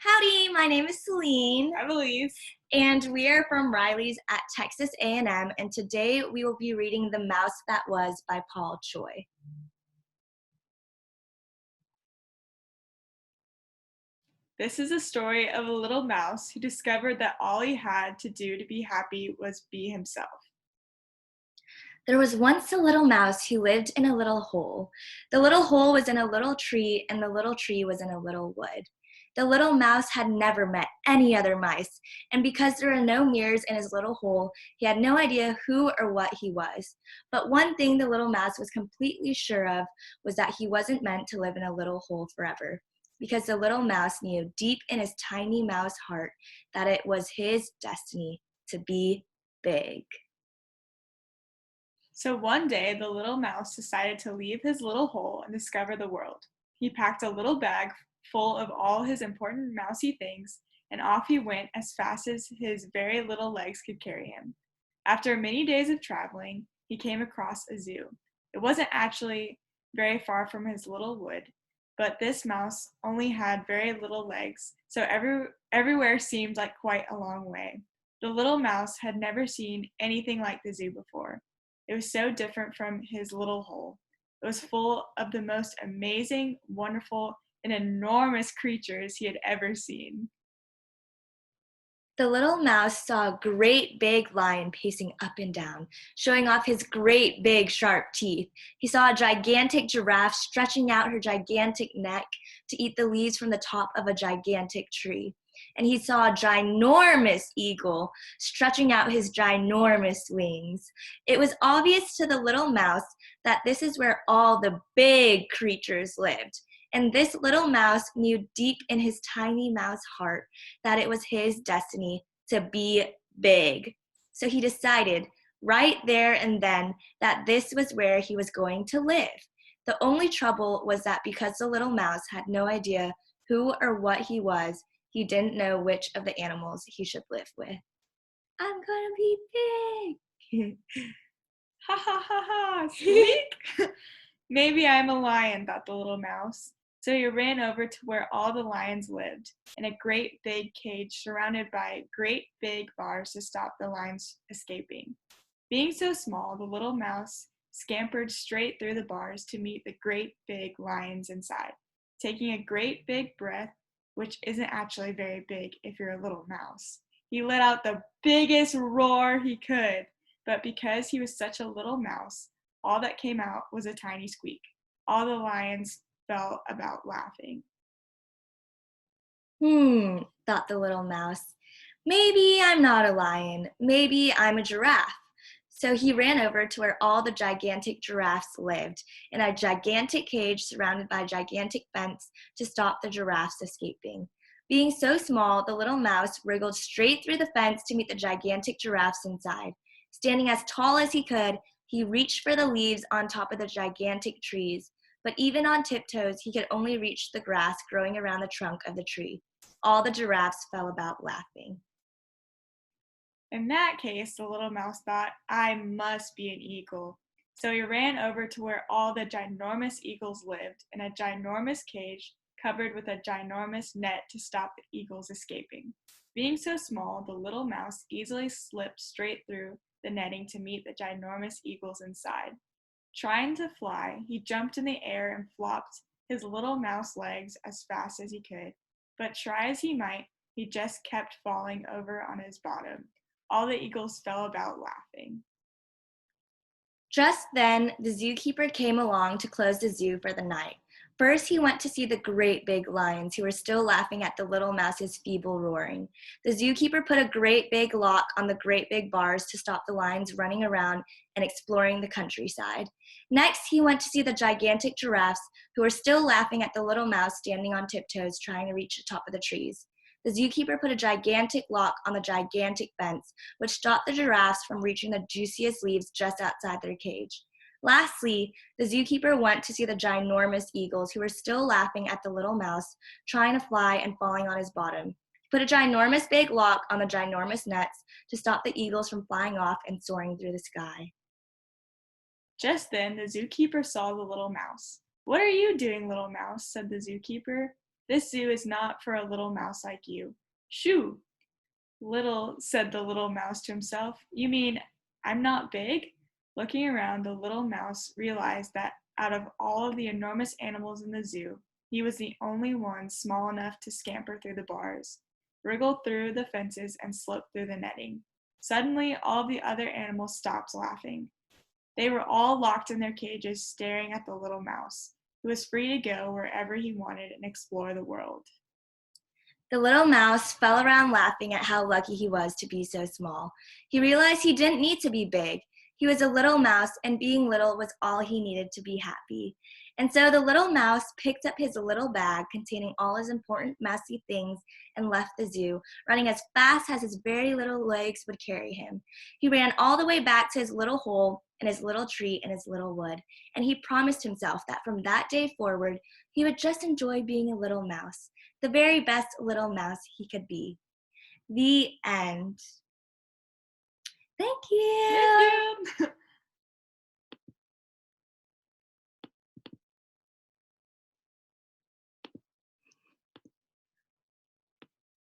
Howdy, my name is Celine, Hi, Elise. and we are from Riley's at Texas A&M, and today we will be reading The Mouse That Was by Paul Choi. This is a story of a little mouse who discovered that all he had to do to be happy was be himself. There was once a little mouse who lived in a little hole. The little hole was in a little tree, and the little tree was in a little wood. The little mouse had never met any other mice, and because there were no mirrors in his little hole, he had no idea who or what he was. But one thing the little mouse was completely sure of was that he wasn't meant to live in a little hole forever, because the little mouse knew deep in his tiny mouse heart that it was his destiny to be big. So one day, the little mouse decided to leave his little hole and discover the world. He packed a little bag full of all his important mousy things, and off he went as fast as his very little legs could carry him. After many days of traveling, he came across a zoo. It wasn't actually very far from his little wood, but this mouse only had very little legs, so everywhere seemed like quite a long way. The little mouse had never seen anything like the zoo before. It was so different from his little hole. It was full of the most amazing, wonderful, and enormous creatures he had ever seen. The little mouse saw a great big lion pacing up and down, showing off his great big sharp teeth. He saw a gigantic giraffe stretching out her gigantic neck to eat the leaves from the top of a gigantic tree. And he saw a ginormous eagle stretching out his ginormous wings. It was obvious to the little mouse that this is where all the big creatures lived. And this little mouse knew deep in his tiny mouse heart that it was his destiny to be big. So he decided right there and then that this was where he was going to live. The only trouble was that because the little mouse had no idea who or what he was, he didn't know which of the animals he should live with. I'm gonna be big. Ha ha ha ha, squeak! Maybe I'm a lion, thought the little mouse. So he ran over to where all the lions lived, in a great big cage surrounded by great big bars to stop the lions escaping. Being so small, the little mouse scampered straight through the bars to meet the great big lions inside, taking a great big breath, which isn't actually very big if you're a little mouse. He let out the biggest roar he could, but because he was such a little mouse, all that came out was a tiny squeak. All the lions fell about laughing. Thought the little mouse. Maybe I'm not a lion. Maybe I'm a giraffe. So he ran over to where all the gigantic giraffes lived, in a gigantic cage surrounded by a gigantic fence to stop the giraffes escaping. Being so small, the little mouse wriggled straight through the fence to meet the gigantic giraffes inside. Standing as tall as he could, he reached for the leaves on top of the gigantic trees, but even on tiptoes, he could only reach the grass growing around the trunk of the tree. All the giraffes fell about laughing. In that case, the little mouse thought, I must be an eagle. So he ran over to where all the ginormous eagles lived, in a ginormous cage covered with a ginormous net to stop the eagles escaping. Being so small, the little mouse easily slipped straight through the netting to meet the ginormous eagles inside. Trying to fly, he jumped in the air and flopped his little mouse legs as fast as he could. But try as he might, he just kept falling over on his bottom. All the eagles fell about laughing. Just then, the zookeeper came along to close the zoo for the night. First, he went to see the great big lions who were still laughing at the little mouse's feeble roaring. The zookeeper put a great big lock on the great big bars to stop the lions running around and exploring the countryside. Next, he went to see the gigantic giraffes who were still laughing at the little mouse standing on tiptoes trying to reach the top of the trees. The zookeeper put a gigantic lock on the gigantic fence, which stopped the giraffes from reaching the juiciest leaves just outside their cage. Lastly, the zookeeper went to see the ginormous eagles who were still laughing at the little mouse, trying to fly and falling on his bottom. He put a ginormous big lock on the ginormous nets to stop the eagles from flying off and soaring through the sky. Just then, the zookeeper saw the little mouse. What are you doing, little mouse? Said the zookeeper. This zoo is not for a little mouse like you. Shoo! Little, said the little mouse to himself. You mean I'm not big? Looking around, the little mouse realized that out of all of the enormous animals in the zoo, he was the only one small enough to scamper through the bars, wriggle through the fences, and slip through the netting. Suddenly, all the other animals stopped laughing. They were all locked in their cages, staring at the little mouse, who was free to go wherever he wanted and explore the world. The little mouse fell around laughing at how lucky he was to be so small. He realized he didn't need to be big. He was a little mouse, and being little was all he needed to be happy. And so the little mouse picked up his little bag containing all his important mousy things and left the zoo, running as fast as his very little legs would carry him. He ran all the way back to his little hole and his little tree and his little wood, and he promised himself that from that day forward, he would just enjoy being a little mouse, the very best little mouse he could be. The end. Thank you. Thank you!